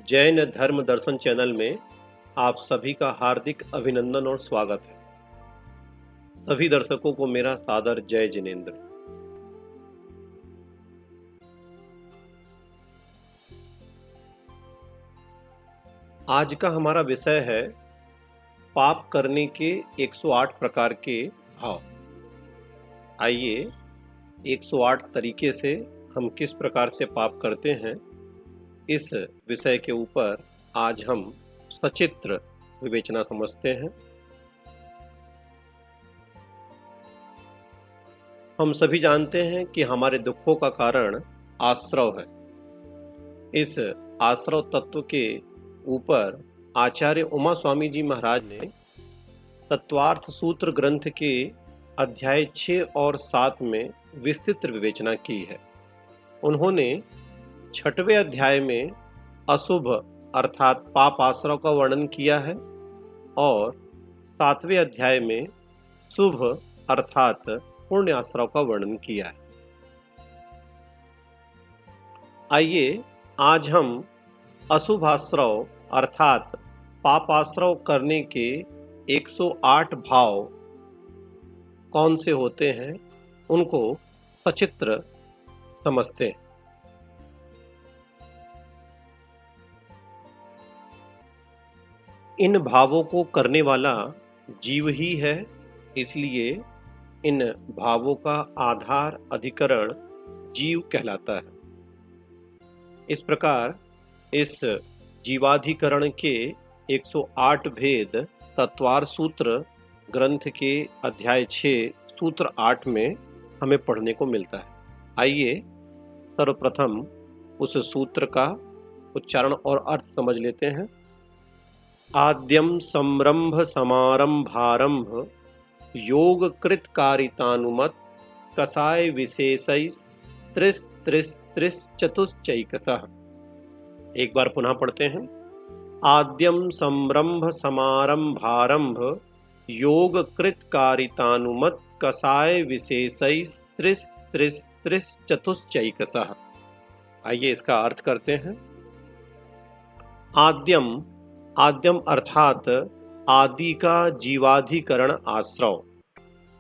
जैन धर्म दर्शन चैनल में आप सभी का हार्दिक अभिनंदन और स्वागत है। सभी दर्शकों को मेरा सादर जय जिनेंद्र। आज का हमारा विषय है पाप करने के 108 प्रकार के भाव। आइए 108 तरीके से हम किस प्रकार से पाप करते हैं, इस विषय के ऊपर आज हम सचित्र विवेचना समझते हैं। हम सभी जानते हैं कि हमारे दुखों का कारण आश्रव है। इस आश्रव तत्व के ऊपर आचार्य उमा स्वामी जी महाराज ने तत्वार्थ सूत्र ग्रंथ के अध्याय 6 और 7 में विस्तृत विवेचना की है। उन्होंने 6वें अध्याय में अशुभ अर्थात पाप आश्रव का वर्णन किया है और 7वें अध्याय में शुभ अर्थात पुण्य आश्रव का वर्णन किया है। आइए आज हम अशुभ आश्रव अर्थात पाप आश्रव करने के 108 भाव कौन से होते हैं उनको सचित्र समझते हैं। इन भावों को करने वाला जीव ही है, इसलिए इन भावों का आधार अधिकरण जीव कहलाता है। इस प्रकार इस जीवाधिकरण के 108 भेद तत्वार सूत्र ग्रंथ के अध्याय 6 सूत्र 8 में हमें पढ़ने को मिलता है। आइए सर्वप्रथम उस सूत्र का उच्चारण और अर्थ समझ लेते हैं। आद्यम संरंभ समारंभारंभ योग कृत कारितानुमत कसाय विशेषैः त्रिस त्रिस त्रिस चतुश्चैकसः। एक बार पुनः पढ़ते हैं। आद्यम संरंभ समारंभारंभ योग कृत कारितानुमत कसाय विशेषैः त्रिस त्रिस त्रिस चतुश्चैकसः। आइए इसका अर्थ करते हैं। आद्यम आद्यम अर्थात आदि का जीवाधिकरण आश्रव।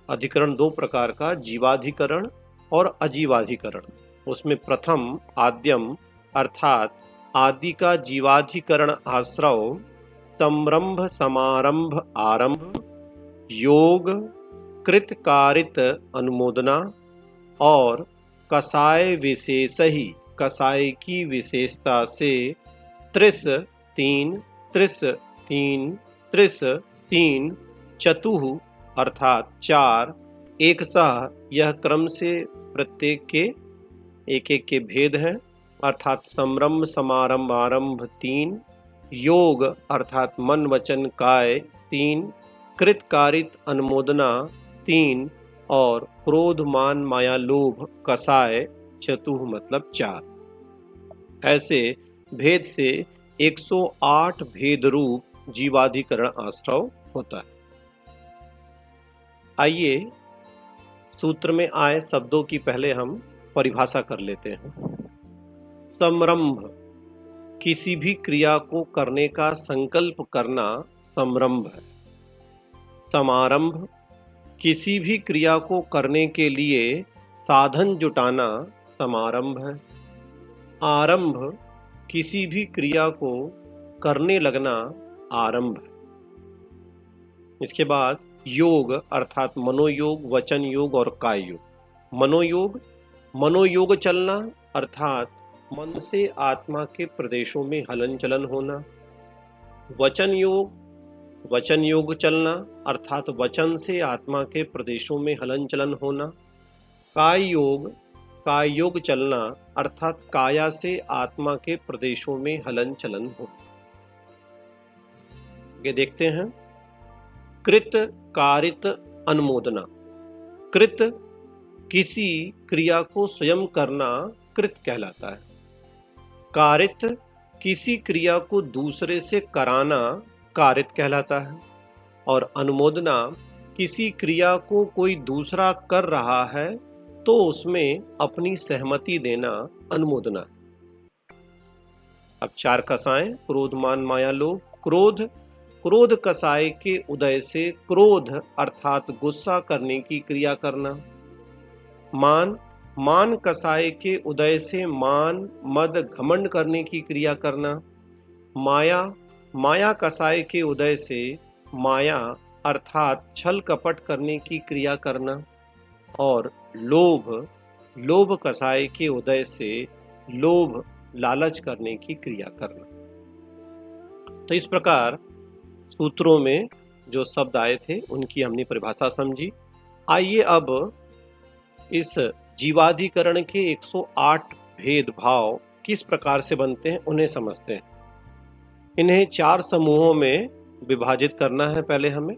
अधिकरण दो प्रकार का, जीवाधिकरण और अजीवाधिकरण। उसमें प्रथम आद्यम अर्थात आदि का जीवाधिकरण आश्रव संरंभ समारंभ आरंभ योग कृत कारित अनुमोदना और कसाय विशेष ही कसाय की विशेषता से त्रिस तीन त्रिस तीन त्रिस तीन चतुः अर्थात चार एक सह, यह क्रम से प्रत्येक के एक एक के भेद हैं अर्थात संरंभ समारंभ आरंभ 3, योग अर्थात मन वचन काय 3, कृत कारित अनुमोदना 3 और क्रोध मान माया लोभ कसाय चतुः मतलब 4। ऐसे भेद से 108 भेद रूप जीवाधिकरण आश्रव होता है। आइए सूत्र में आए शब्दों की पहले हम परिभाषा कर लेते हैं। संरंभ किसी भी क्रिया को करने का संकल्प करना संरंभ है। समारंभ किसी भी क्रिया को करने के लिए साधन जुटाना समारंभ है। आरंभ किसी भी क्रिया को करने लगना आरंभ है। इसके बाद योग अर्थात मनोयोग, वचन योग और काय योग। मनोयोग मनोयोग चलना अर्थात मन से आत्मा के प्रदेशों में हलन चलन होना। वचन योग चलना अर्थात वचन से आत्मा के प्रदेशों में हलन चलन होना। काय योग चलना अर्थात काया से आत्मा के प्रदेशों में हलन चलन होना। ये देखते हैं। कृत कारित अनुमोदना। कृत किसी क्रिया को स्वयं करना कृत कहलाता है। कारित किसी क्रिया को दूसरे से कराना कारित कहलाता है। और अनुमोदना किसी क्रिया को कोई दूसरा कर रहा है तो उसमें अपनी सहमति देना अनुमोदना है। अब 4 कसाएं, क्रोध मान माया लोभ। क्रोध, क्रोध कसाय के उदय से क्रोध अर्थात गुस्सा करने की क्रिया करना। मान, मान कसाय के उदय से मान मद घमंड करने की क्रिया करना। माया, माया कसाय के उदय से माया अर्थात छल कपट करने की क्रिया करना। और लोभ, लोभ कसाय के उदय से लोभ लालच करने की क्रिया करना। तो इस प्रकार सूत्रों में जो शब्द आए थे उनकी हमने परिभाषा समझी। आइए अब इस जीवाधिकरण के 108 भेदभाव किस प्रकार से बनते हैं उन्हें समझते हैं। इन्हें 4 समूहों में विभाजित करना है पहले हमें,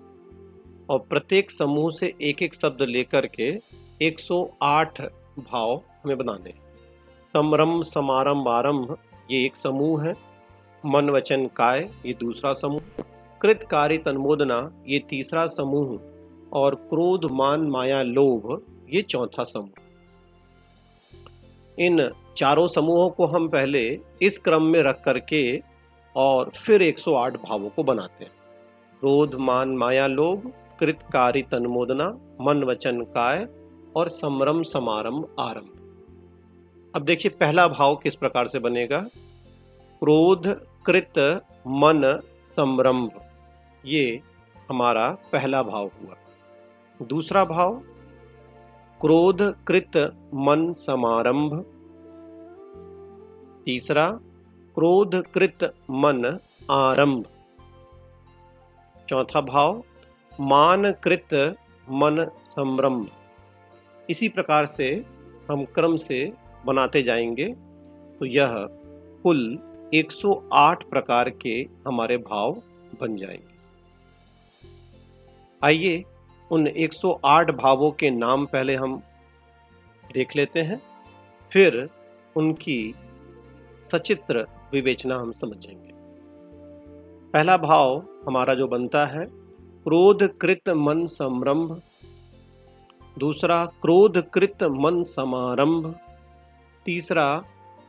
और प्रत्येक समूह से एक एक शब्द लेकर के 108 भाव हमें बनाने हैं। समरंभ, समारंभ, आरंभ ये एक समूह है। मन वचन काय ये दूसरा समूह। कृत कार्य तन्मोदना ये तीसरा समूह। और क्रोध मान माया लोभ ये चौथा समूह। इन चारों समूहों को हम पहले इस क्रम में रख करके और फिर 108 भावों को बनाते हैं। क्रोध मान माया लोभ, कृत कार्य तन्मोदना, मन वचन काय और समरम समारंभ आरंभ। अब देखिए पहला भाव किस प्रकार से बनेगा। क्रोध कृत मन समरंभ, ये हमारा पहला भाव हुआ। दूसरा भाव क्रोध कृत मन समारंभ। तीसरा क्रोध कृत मन आरंभ। चौथा भाव मान कृत मन समरंभ। इसी प्रकार से हम क्रम से बनाते जाएंगे तो यह कुल 108 प्रकार के हमारे भाव बन जाएंगे। आइए उन 108 भावों के नाम पहले हम देख लेते हैं, फिर उनकी सचित्र विवेचना हम समझेंगे। पहला भाव हमारा जो बनता है क्रोध कृत मन समरंभ। दूसरा क्रोध कृत मन समारंभ। तीसरा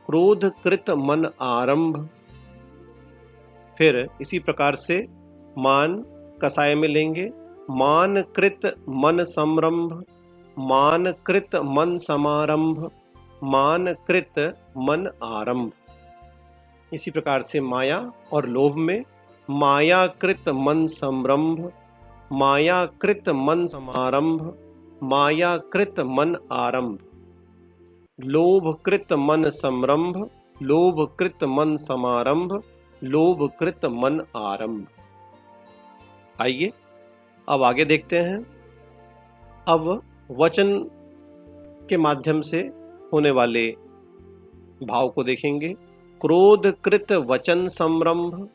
क्रोध कृत मन आरंभ। फिर इसी प्रकार से मान कसाय में लेंगे। मान कृत मन समरंभ, मान कृत मन समारंभ, मान कृत मन आरंभ। इसी प्रकार से माया और लोभ में माया कृत मन समरंभ, माया कृत मन समारंभ, माया कृत मन आरंभ। लोभ कृत मन समरंभ, लोभ कृत मन समारंभ, लोभ कृत मन आरंभ। आइए अब आगे देखते हैं। अब वचन के माध्यम से होने वाले भाव को देखेंगे। क्रोध कृत वचन समरंभ,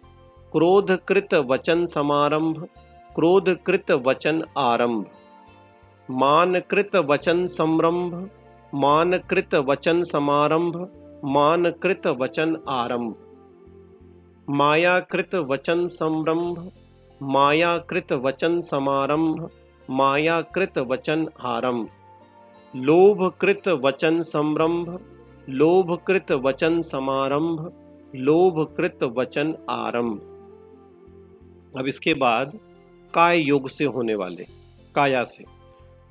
क्रोध कृत वचन समारंभ, क्रोध कृत वचन आरंभ। मान कृत वचन समरंभ, मान कृत वचन समारंभ, मान कृत वचन आरंभ। माया कृत वचन समरंभ, माया कृत वचन समारंभ, माया कृत वचन आरंभ। लोभ कृत वचन समरंभ, लोभ कृत वचन समारंभ, लोभ कृत वचन आरंभ। अब इसके बाद काय योग से होने वाले काया से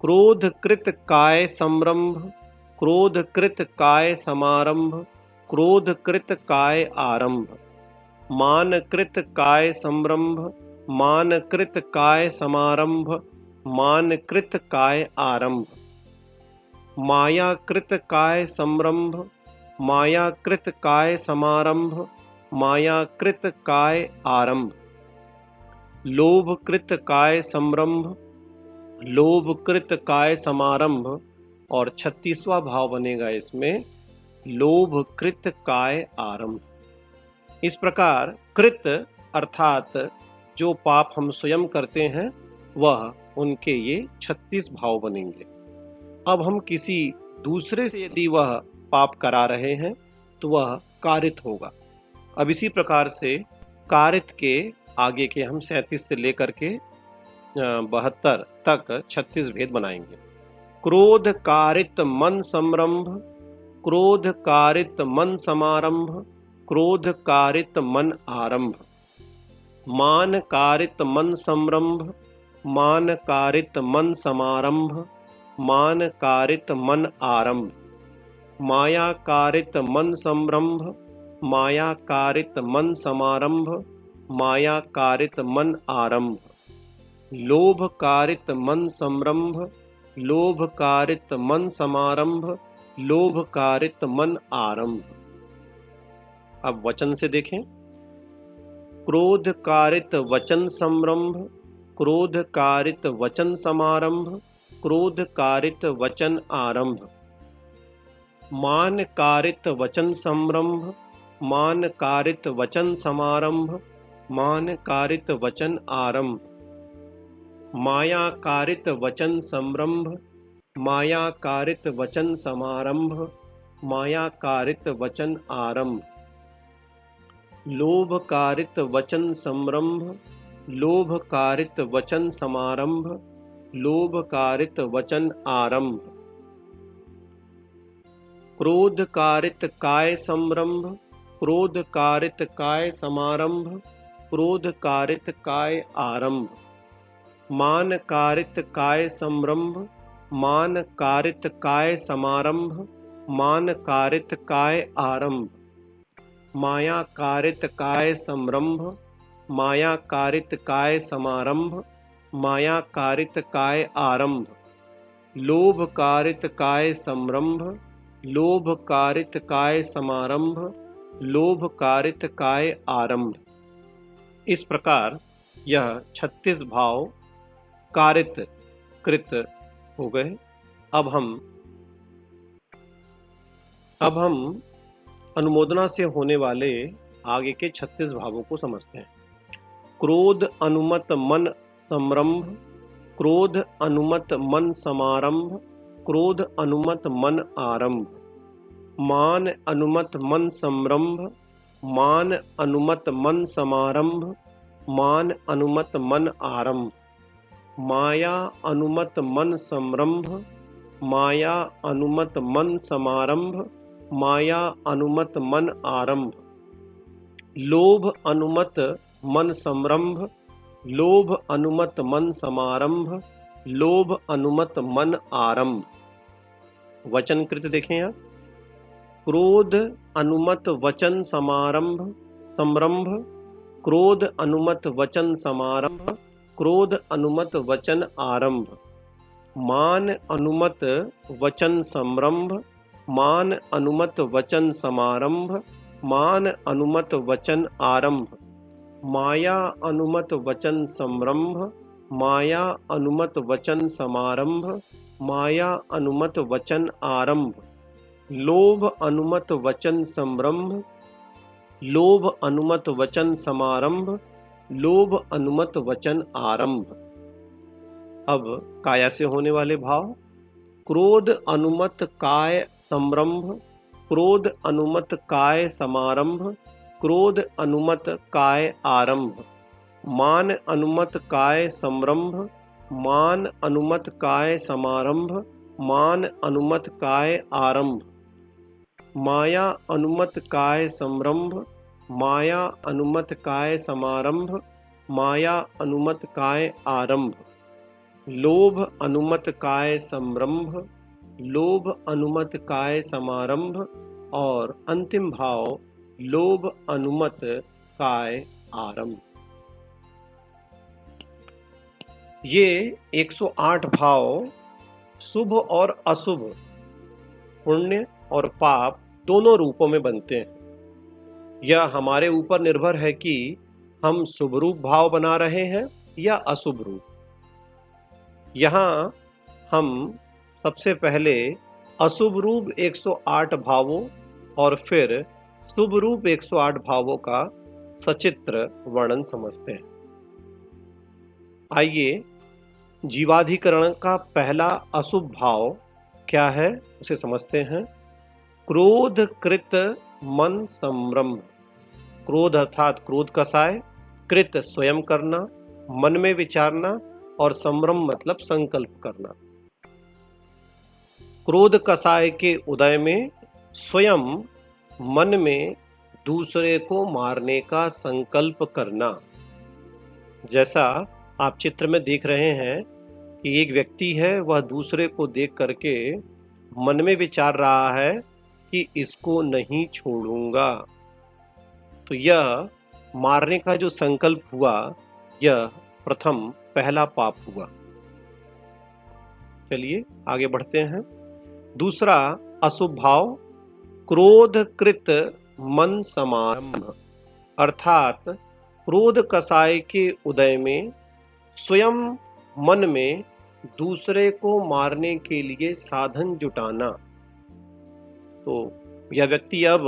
क्रोध कृत काय समरंभ, क्रोध कृत काय समारंभ, क्रोध कृत काय आरंभ। मान कृत काय समरंभ, मान कृत काय समारंभ, मान कृत काय आरंभ। माया कृत काय समरंभ, माया कृत काय समारंभ, माया कृत काय आरंभ। लोभ कृत काय समरंभ, लोभ कृत काय समारंभ। और 36वां भाव बनेगा इसमें लोभ कृत काय आरंभ। इस प्रकार कृत अर्थात जो पाप हम स्वयं करते हैं वह उनके ये 36 भाव बनेंगे। अब हम किसी दूसरे से यदि वह पाप करा रहे हैं तो वह कारित होगा। अब इसी प्रकार से कारित के आगे के हम 37 से लेकर के 72 तक 36 भेद बनाएंगे। क्रोध कारित मन समरंभ, क्रोध कारित मन समारंभ, क्रोध कारित मन आरंभ, मान कारित मन संरंभ, मान कारित मन समारंभ, मान कारित मन आरंभ, माया कारित मन संरंभ, माया कारित मन समारंभ, माया कारित मन आरंभ, लोभ कारित मन संरंभ, लोभ कारित मन समारंभ, लोभ कारित मन आरंभ। अब वचन से देखें। क्रोध कारित वचन संरंभ, क्रोध कारित वचन समारंभ, क्रोध कारित वचन आरंभ, मान कारित वचन संरंभ, मान कारित वचन समारंभ, मान कारित वचन आरंभ, माया कारित वचन संरंभ, माया कारित वचन समारंभ, माया कारित वचन आरंभ, लोभ कारित वचन संरंभ, लोभ कारित वचन समारंभ, लोभ कारित वचन आरंभ, क्रोध कारित काय संरंभ, क्रोध कारित काय समारंभ, क्रोध कारित काय आरंभ, मान कारित काय संरंभ, मान कारित काय समारंभ, मान कारित काय आरंभ, माया कारित काय संरंभ, माया कारित काय समारंभ, माया कारित काय आरंभ, लोभ कारित काय संरंभ, लोभ कारित काय समारंभ, लोभ कारित काय आरंभ। इस प्रकार यह 36 भाव कारित कृत हो गए। अब हम अनुमोदना से होने वाले आगे के 36 भावों को समझते हैं। क्रोध अनुमत मन संरंभ, क्रोध अनुमत मन समारंभ, क्रोध अनुमत मन आरंभ, मान अनुमत मन संरंभ, मान अनुमत मन समारंभ, मान अनुमत मन आरंभ, माया अनुमत मन संरंभ, माया अनुमत मन समारंभ, माया अनुमत मन आरंभ, लोभ अनुमत मन संरंभ, लोभ अनुमत मन समारंभ, लोभ अनुमत मन आरंभ। वचन कृत देखें यहाँ। क्रोध अनुमत वचन समारंभ संरंभ, क्रोध अनुमत वचन समारंभ, क्रोध अनुमत वचन आरंभ, मान अनुमत वचन संरंभ, मान अनुमत वचन समारंभ, मान अनुमत वचन आरंभ, माया अनुमत वचन संरंभ, माया अनुमत वचन समारंभ, माया अनुमत वचन आरंभ, लोभ अनुमत वचन संरंभ, लोभ अनुमत वचन समारंभ, लोभ अनुमत वचन आरंभ। अब काया से होने वाले भाव। क्रोध अनुमत काय संरंभ, क्रोध अनुमत काय समारंभ, क्रोध अनुमत काय आरंभ, मान अनुमत काय संरंभ, मान अनुमत काय समारंभ, मान अनुमत काय आरंभ, माया अनुमत काय संरंभ, माया अनुमत काय समारंभ, माया अनुमत काय आरंभ, लोभ अनुमत काय संरंभ, लोभ अनुमत काय समारंभ, और अंतिम भाव लोभ अनुमत काय आरंभ। ये 108 भाव शुभ और अशुभ, पुण्य और पाप दोनों रूपों में बनते हैं। यह हमारे ऊपर निर्भर है कि हम शुभ रूप भाव बना रहे हैं या अशुभ रूप। यहाँ हम सबसे पहले अशुभ रूप 108 भावों और फिर शुभ रूप 108 भावों का सचित्र वर्णन समझते हैं। आइए जीवाधिकरण का पहला अशुभ भाव क्या है उसे समझते हैं। क्रोध कृत मन संरंभ। क्रोध अर्थात क्रोध कसाय, कृत स्वयं करना, मन में विचारना, और संरंभ मतलब संकल्प करना। क्रोध कसाय के उदय में स्वयं मन में दूसरे को मारने का संकल्प करना। जैसा आप चित्र में देख रहे हैं कि एक व्यक्ति है, वह दूसरे को देख करके मन में विचार रहा है कि इसको नहीं छोड़ूंगा। तो यह मारने का जो संकल्प हुआ, यह प्रथम पहला पाप हुआ। चलिए आगे बढ़ते हैं। दूसरा अशुभ भाव, क्रोधकृत मन समारंभ, अर्थात क्रोध कसाय के उदय में स्वयं मन में दूसरे को मारने के लिए साधन जुटाना। तो यह व्यक्ति अब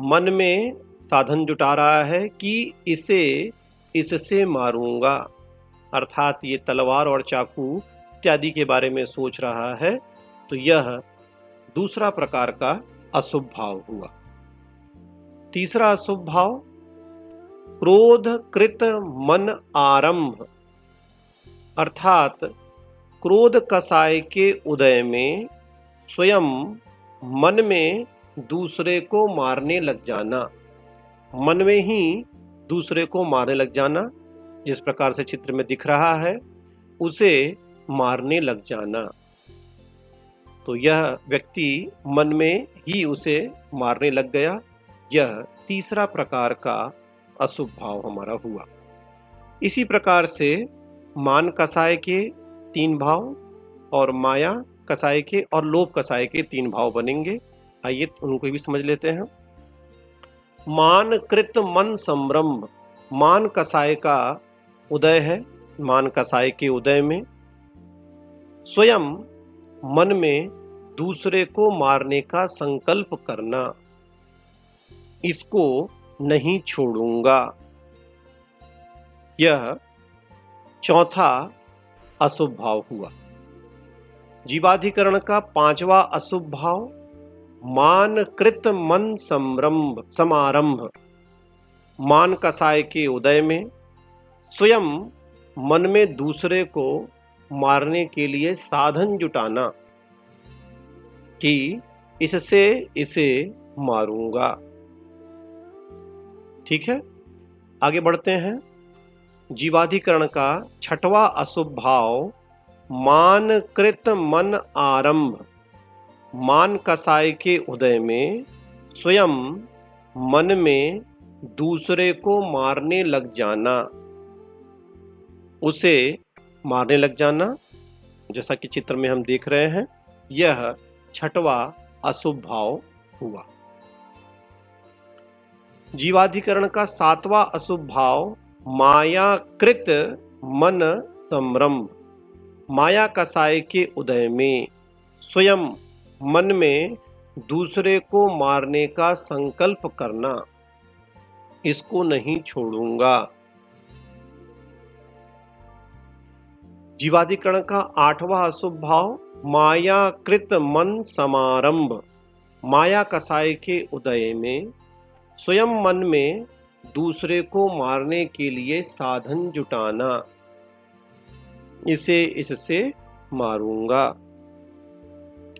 मन में साधन जुटा रहा है कि इसे इससे मारूंगा, अर्थात ये तलवार और चाकू इत्यादि के बारे में सोच रहा है। तो यह दूसरा प्रकार का अशुभ भाव हुआ। तीसरा अशुभ भाव, क्रोधकृत मन आरंभ, अर्थात क्रोध कसाय के उदय में स्वयं मन में दूसरे को मारने लग जाना। मन में ही दूसरे को मारने लग जाना, जिस प्रकार से चित्र में दिख रहा है, उसे मारने लग जाना। तो यह व्यक्ति मन में ही उसे मारने लग गया। यह तीसरा प्रकार का अशुभ भाव हमारा हुआ। इसी प्रकार से मान कसाय के 3 भाव और माया कसाय के और लोभ कसाय के 3 भाव बनेंगे। आइए उनको भी समझ लेते हैं। मान कृत मन संभ्रम, मान कसाय का उदय है। मान कसाय के उदय में स्वयं मन में दूसरे को मारने का संकल्प करना, इसको नहीं छोड़ूंगा, यह चौथा अशुभ भाव हुआ। जीवाधिकरण का 5वां अशुभ भाव, मान कृत मन समारंभ, मान कसाय के उदय में स्वयं मन में दूसरे को मारने के लिए साधन जुटाना कि इससे इसे मारूंगा। ठीक है, आगे बढ़ते हैं। जीवाधिकरण का 6वां अशुभ भाव, मान कृत मन आरंभ, मान कसाय के उदय में स्वयं मन में दूसरे को मारने लग जाना, उसे मारने लग जाना, जैसा कि चित्र में हम देख रहे हैं। यह 6वां अशुभ भाव हुआ। जीवाधिकरण का 7वां अशुभ भाव, मायाकृत मन संभ्रम, माया कसाय के उदय में स्वयं मन में दूसरे को मारने का संकल्प करना, इसको नहीं छोड़ूंगा। जीवाधिकरण का 8वां अशुभ भाव, मायाकृत मन समारंभ, माया कसाय के उदय में स्वयं मन में दूसरे को मारने के लिए साधन जुटाना, इसे इससे मारूंगा।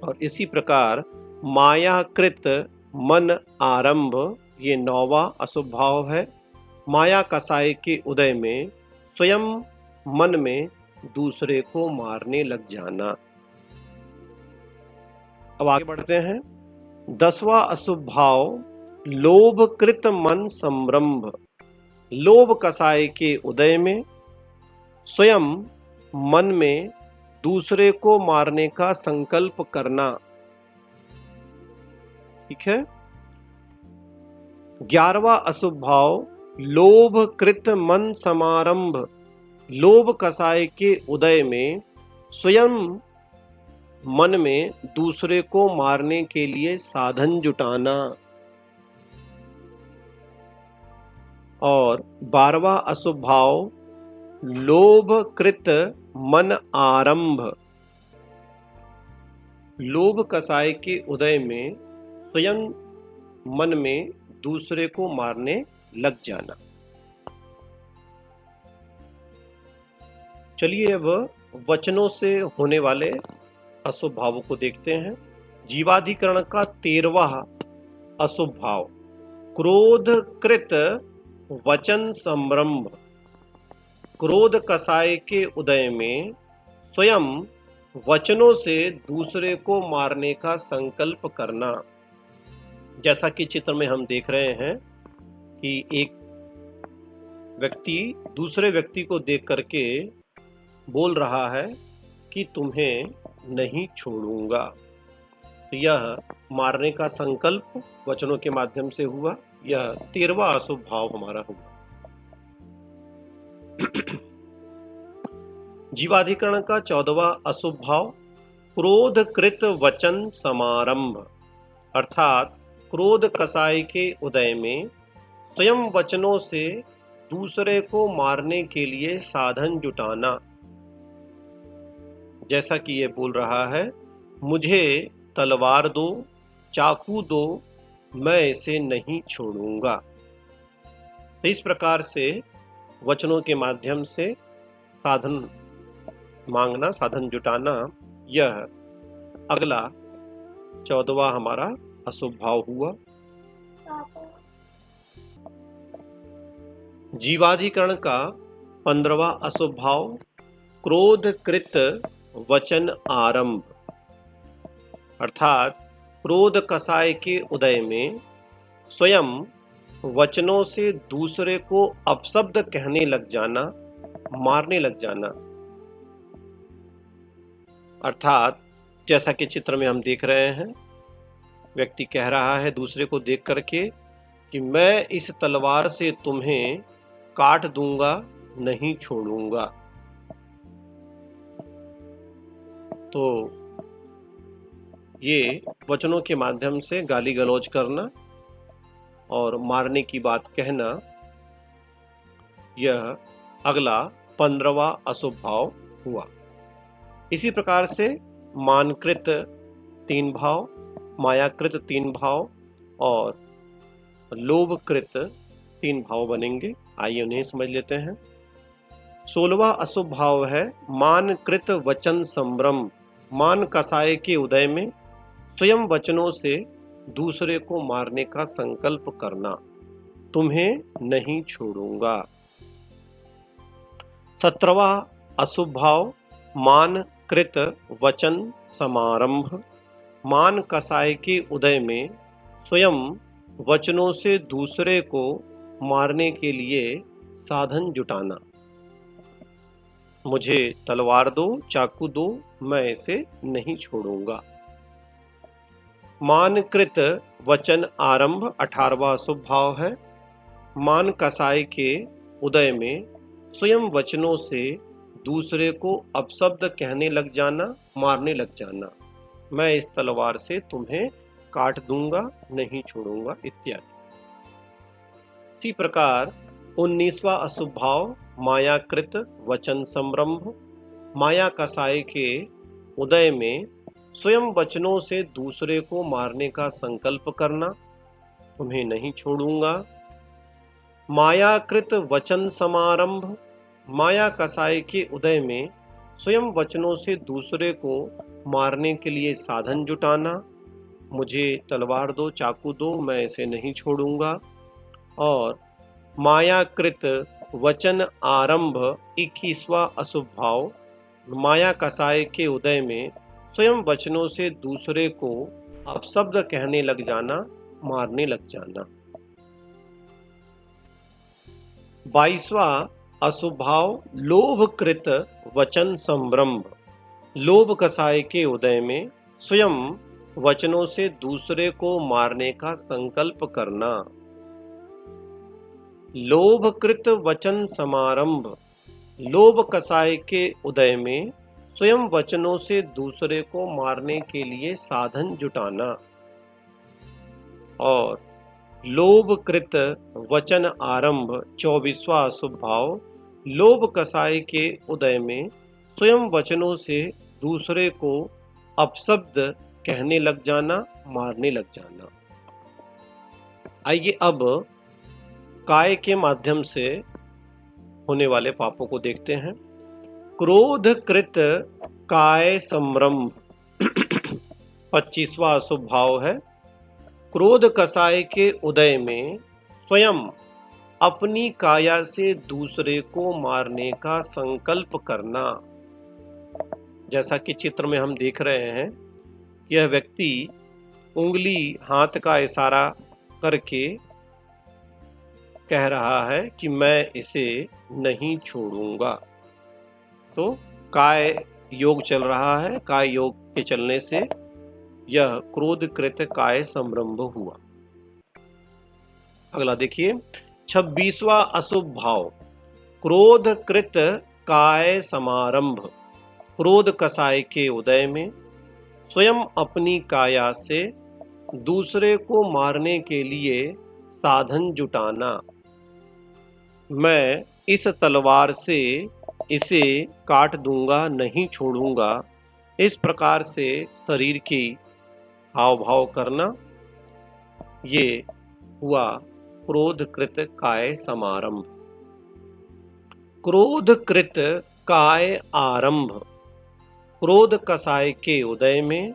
और इसी प्रकार मायाकृत मन आरंभ, ये 9वां अशुभ भाव है। माया कसाय के उदय में स्वयं मन में दूसरे को मारने लग जाना। अब आगे बढ़ते हैं। 10वां अशुभ भाव, लोभकृत मन संभ्रम, लोभ कसाय के उदय में स्वयं मन में दूसरे को मारने का संकल्प करना। ठीक है। 11वां अशुभ भाव, लोभकृत मन समारंभ, लोभ कसाय के उदय में स्वयं मन में दूसरे को मारने के लिए साधन जुटाना। और 12वां अशुभ भाव, लोभकृत मन आरंभ, लोभ कसाय के उदय में स्वयं मन में दूसरे को मारने लग जाना। चलिए अब वचनों से होने वाले अशुभ भावों को देखते हैं। जीवाधिकरण का 13वां अशुभ भाव, क्रोध कृत वचन संरंभ, क्रोध कसाय के उदय में स्वयं वचनों से दूसरे को मारने का संकल्प करना। जैसा कि चित्र में हम देख रहे हैं कि एक व्यक्ति दूसरे व्यक्ति को देख करके बोल रहा है कि तुम्हें नहीं छोड़ूंगा। तो यह मारने का संकल्प वचनों के माध्यम से हुआ। यह 13वां अशुभ भाव हमारा हुआ। जीवाधिकरण का 14वां अशुभ भाव क्रोध कृत वचन समारंभ, अर्थात क्रोध कसाय के उदय में स्वयं वचनों से दूसरे को मारने के लिए साधन जुटाना। जैसा कि ये बोल रहा है, मुझे तलवार दो, चाकू दो, मैं इसे नहीं छोड़ूंगा। तो इस प्रकार से वचनों के माध्यम से साधन मांगना, साधन जुटाना, यह अगला 14वां हमारा अशुभ भाव हुआ। जीवाधिकरण का 15वां अशुभ भाव क्रोध कृत वचन आरंभ, अर्थात क्रोध कसाय के उदय में स्वयं वचनों से दूसरे को अपशब्द कहने लग जाना, मारने लग जाना। अर्थात जैसा कि चित्र में हम देख रहे हैं, व्यक्ति कह रहा है दूसरे को देख करके कि मैं इस तलवार से तुम्हें काट दूंगा, नहीं छोड़ूंगा। तो ये वचनों के माध्यम से गाली गलौज करना और मारने की बात कहना, यह अगला 15वां अशुभ भाव हुआ। इसी प्रकार से मानकृत 3 भाव, मायाकृत 3 भाव और लोभकृत 3 भाव बनेंगे। आइए उन्हें समझ लेते हैं। 16वां अशुभ भाव है मानकृत वचन संभ्रम, मान कसाय के उदय में स्वयं वचनों से दूसरे को मारने का संकल्प करना, तुम्हें नहीं छोड़ूंगा। 17वां अशुभ भाव मान कृत वचन समारंभ, मान कसाय के उदय में स्वयं वचनों से दूसरे को मारने के लिए साधन जुटाना। मुझे तलवार दो, चाकू दो, मैं इसे नहीं छोड़ूंगा। मानकृत वचन आरंभ 18वां अशुभ भाव है। मान कसाय के उदय में स्वयं वचनों से दूसरे को अपशब्द कहने लग जाना, मारने लग जाना। मैं इस तलवार से तुम्हें काट दूंगा, नहीं छोड़ूंगा, इत्यादि। इसी प्रकार 19वां अशुभ भाव मायाकृत वचन संरंभ, माया कसाय के उदय में स्वयं वचनों से दूसरे को मारने का संकल्प करना, तुम्हें नहीं छोड़ूंगा। मायाकृत वचन समारंभ, माया कसाय के उदय में स्वयं वचनों से दूसरे को मारने के लिए साधन जुटाना, मुझे तलवार दो, चाकू दो, मैं इसे नहीं छोड़ूंगा। और मायाकृत वचन आरंभ 21वां अशुभ भाव, माया कसाय के उदय में स्वयं वचनों से दूसरे को अपशब्द कहने लग जाना, मारने लग जाना। 22वां अशुभ भाव लोभकृत वचन संभ्रम, लोभ कसाय के उदय में स्वयं वचनों से दूसरे को मारने का संकल्प करना। लोभकृत वचन समारंभ, लोभ कसाय के उदय में स्वयं वचनों से दूसरे को मारने के लिए साधन जुटाना। और लोभकृत वचन आरंभ 24वां अशुभ भाव, लोभ कसाय के उदय में स्वयं वचनों से दूसरे को अपशब्द कहने लग जाना, मारने लग जाना। आइए अब काय के माध्यम से होने वाले पापों को देखते हैं। क्रोध कृत काय संरंभ 25वां अशुभ भाव है। क्रोध कसाय के उदय में स्वयं अपनी काया से दूसरे को मारने का संकल्प करना। जैसा कि चित्र में हम देख रहे हैं, यह व्यक्ति उंगली हाथ का इशारा करके कह रहा है कि मैं इसे नहीं छोड़ूंगा। तो काय योग चल रहा है। काय योग के चलने से यह क्रोधकृत काय संरंभ हुआ। अगला देखिए, 26वां अशुभ भाव क्रोधकृत काय समारंभ। क्रोध कसाय के उदय में स्वयं अपनी काया से दूसरे को मारने के लिए साधन जुटाना। मैं इस तलवार से इसे काट दूंगा, नहीं छोड़ूंगा। इस प्रकार से शरीर की हाव भाव करना, ये हुआ क्रोधकृत काय समारंभ। क्रोधकृत काय आरंभ। क्रोध कसाय के उदय में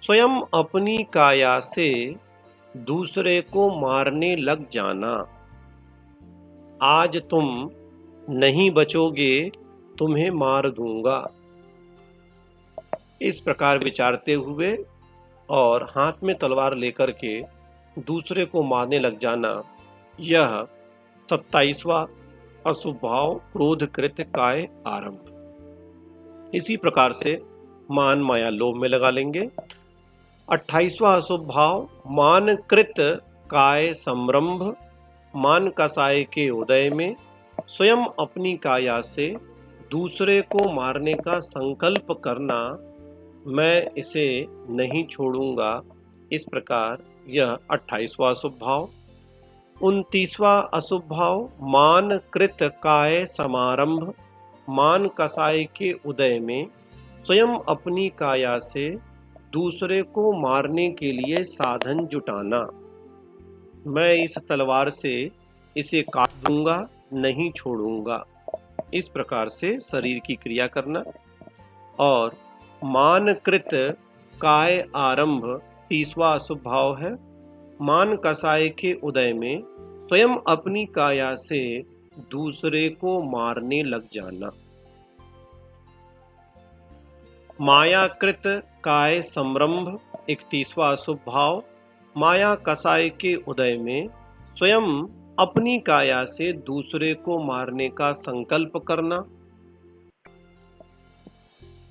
स्वयं अपनी काया से दूसरे को मारने लग जाना। आज तुम नहीं बचोगे, तुम्हें मार दूंगा। इस प्रकार विचारते हुए और हाथ में तलवार लेकर के दूसरे को मारने लग जाना, यह 27वां अशुभ भाव क्रोधकृत काय आरंभ। इसी प्रकार से मान माया लोभ में लगा लेंगे। 28वां अशुभ भाव मानकृत काय संरंभ। मान कसाय के उदय में स्वयं अपनी काया से दूसरे को मारने का संकल्प करना। मैं इसे नहीं छोड़ूंगा। इस प्रकार यह 28वां अशुभ भाव। 29वां अशुभ भाव मानकृत काय समारंभ। मान कसाय के उदय में स्वयं अपनी काया से दूसरे को मारने के लिए साधन जुटाना। मैं इस तलवार से इसे काट दूंगा, नहीं छोड़ूंगा। इस प्रकार से शरीर की क्रिया करना। और मानकृत काय आरंभ 30वां अशुभ भाव है। मान कसाय के उदय में स्वयं अपनी काया से दूसरे को मारने लग जाना। मायाकृत काय संरंभ 31वां अशुभ भाव। माया कसाय के उदय में स्वयं अपनी काया से दूसरे को मारने का संकल्प करना।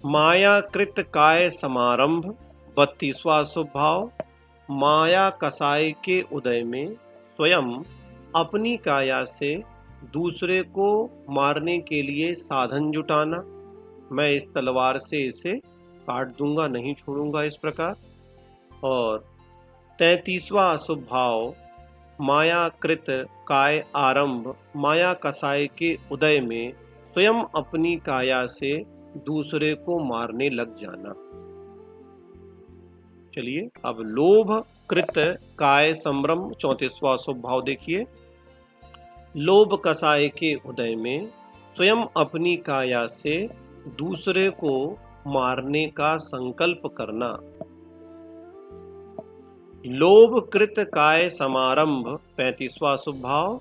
मायाकृत काय समारंभ 32वां अशुभ भाव। माया कसाय के उदय में स्वयं अपनी काया से दूसरे को मारने के लिए साधन जुटाना। मैं इस तलवार से इसे काट दूंगा, नहीं छोड़ूंगा। इस प्रकार। और 33वां अशुभ भाव मायाकृत काय आरंभ। माया कसाय के उदय में स्वयं अपनी काया से दूसरे को मारने लग जाना। चलिए अब लोभ कृत काय संरंभ 34वां अशुभ भाव देखिए। लोभ कसाय के उदय में स्वयं अपनी काया से दूसरे को मारने का संकल्प करना। लोभ कृत काय समारंभ 35वां अशुभ भाव।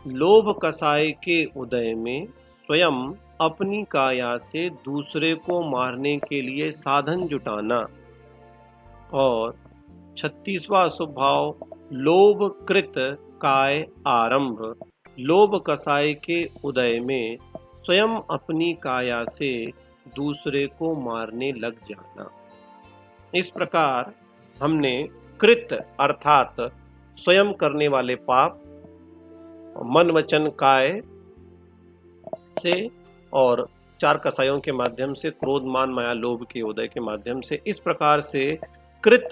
लोभ कसाय के उदय में स्वयं अपनी काया से दूसरे को मारने के लिए साधन जुटाना। और 36वां अशुभ भाव लोभ कृत काय आरंभ। लोभ कसाय के उदय में स्वयं अपनी काया से दूसरे को मारने लग जाना। इस प्रकार हमने कृत अर्थात स्वयं करने वाले पाप, मन वचन काय से और 4 कसायों के माध्यम से, क्रोध मान माया लोभ के उदय के माध्यम से, इस प्रकार से कृत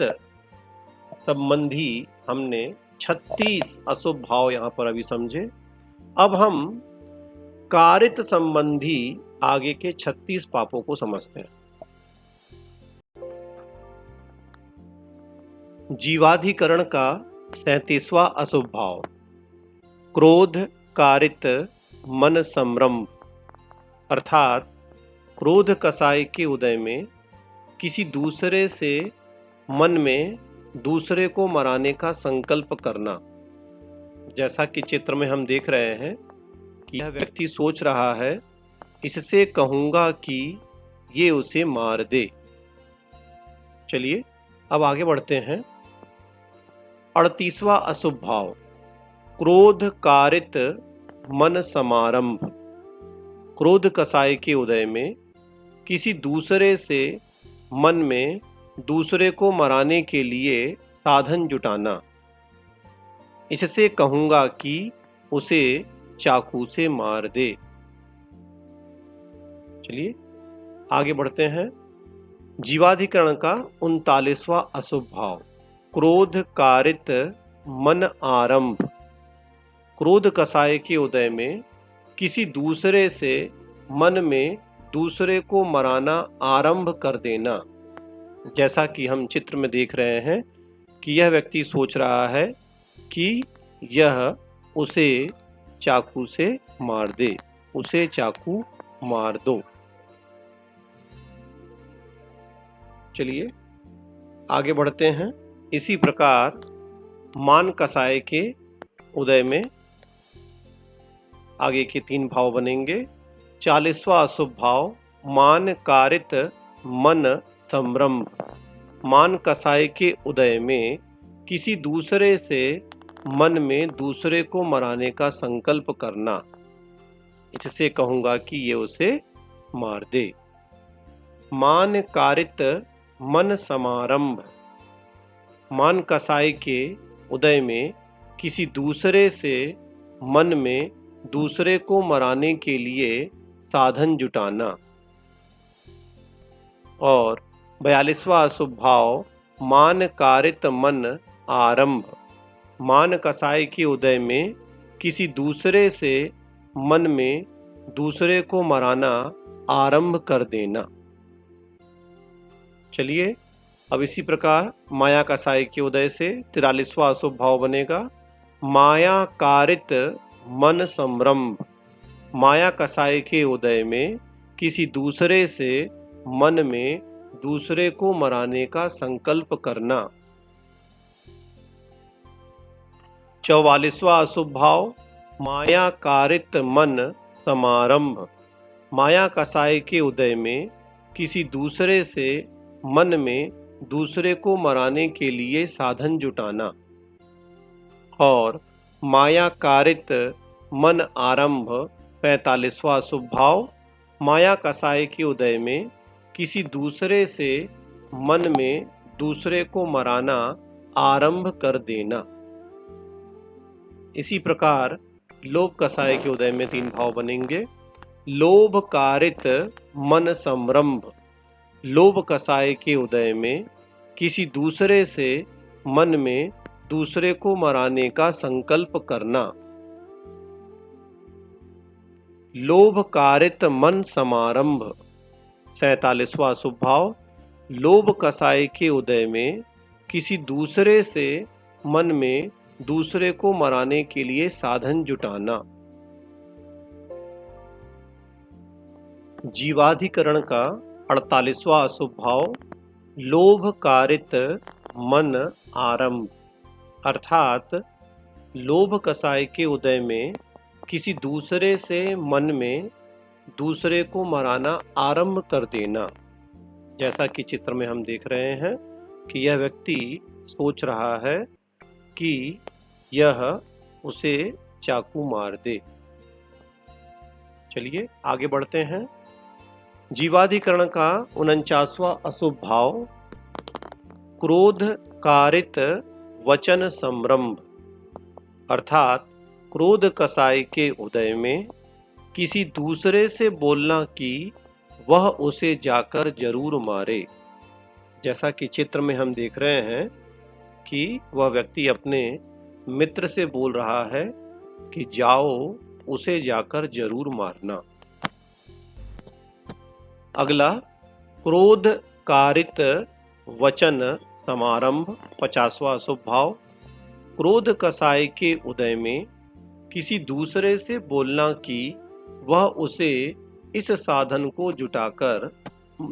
संबंधी हमने 36 अशुभ भाव यहां पर अभी समझे। अब हम कारित संबंधी आगे के 36 पापों को समझते हैं। जीवाधिकरण का 37वां अशुभ भाव क्रोध कारित मन संरंभ। अर्थात क्रोध कसाय के उदय में किसी दूसरे से मन में दूसरे को मराने का संकल्प करना। जैसा कि चित्र में हम देख रहे हैं कि यह व्यक्ति सोच रहा है, इससे कहूँगा कि ये उसे मार दे। चलिए अब आगे बढ़ते हैं। 38वां अशुभ भाव, क्रोध कारित मन समारंभ। क्रोध कसाय के उदय में किसी दूसरे से मन में दूसरे को मराने के लिए साधन जुटाना। इससे कहूँगा कि उसे चाकू से मार दे। चलिए आगे बढ़ते हैं। जीवाधिकरण का 39वां अशुभ भाव, क्रोध कारित मन आरंभ। क्रोध कसाय के उदय में किसी दूसरे से मन में दूसरे को मराना आरंभ कर देना। जैसा कि हम चित्र में देख रहे हैं कि यह व्यक्ति सोच रहा है कि यह उसे चाकू से मार दे, उसे चाकू मार दो। चलिए आगे बढ़ते हैं। इसी प्रकार मान कसाय के उदय में आगे के 3 भाव बनेंगे। 40वां अशुभ भाव, मान कारित मन संरंभ। मान कसाय के उदय में किसी दूसरे से मन में दूसरे को मराने का संकल्प करना। इससे कहूँगा कि ये उसे मार दे। मान कारित मन समारंभ। मान कसाय के उदय में किसी दूसरे से मन में दूसरे को मराने के लिए साधन जुटाना। और 42वां अशुभ भाव, मान कारित मन आरंभ। मान कसाय के उदय में किसी दूसरे से मन में दूसरे को मराना आरंभ कर देना। चलिए अब इसी प्रकार माया कसाय के उदय से 43वां अशुभ भाव बनेगा, माया कारित मन संरंभ। माया कसाय के उदय में किसी दूसरे से मन में दूसरे को मराने का संकल्प करना। 44वां अशुभ भाव, माया कारित मन समारंभ। माया कसाय के उदय में किसी दूसरे से मन में दूसरे को मराने के लिए साधन जुटाना। और माया कारित मन आरंभ 45वां अशुभ भाव, माया कसाय के उदय में किसी दूसरे से मन में दूसरे को मराना आरंभ कर देना। इसी प्रकार लोभ कसाय के उदय में 3 भाव बनेंगे। लोभ कारित मन संरंभ। लोभ कसाय के उदय में किसी दूसरे से मन में दूसरे को मराने का संकल्प करना। लोभ कारित मन समारंभ 47वां अशुभ भाव, लोभ कसाय के उदय में किसी दूसरे से मन में दूसरे को मराने के लिए साधन जुटाना। जीवाधिकरण का 48वां अशुभ भाव, लोभ कारित मन आरंभ। अर्थात लोभ कसाय के उदय में किसी दूसरे से मन में दूसरे को मराना आरंभ कर देना। जैसा कि चित्र में हम देख रहे हैं कि यह व्यक्ति सोच रहा है कि यह उसे चाकू मार दे। चलिए आगे बढ़ते हैं। जीवाधिकरण का 49वां अशुभ भाव, क्रोध कारित वचन संरंभ। अर्थात क्रोध कसाय के उदय में किसी दूसरे से बोलना कि वह उसे जाकर जरूर मारे। जैसा कि चित्र में हम देख रहे हैं कि वह व्यक्ति अपने मित्र से बोल रहा है कि जाओ उसे जाकर जरूर मारना। अगला क्रोध कारित वचन समारंभ 50वां अशुभ भाव, क्रोध कसाय के उदय में किसी दूसरे से बोलना कि वह उसे इस साधन को जुटाकर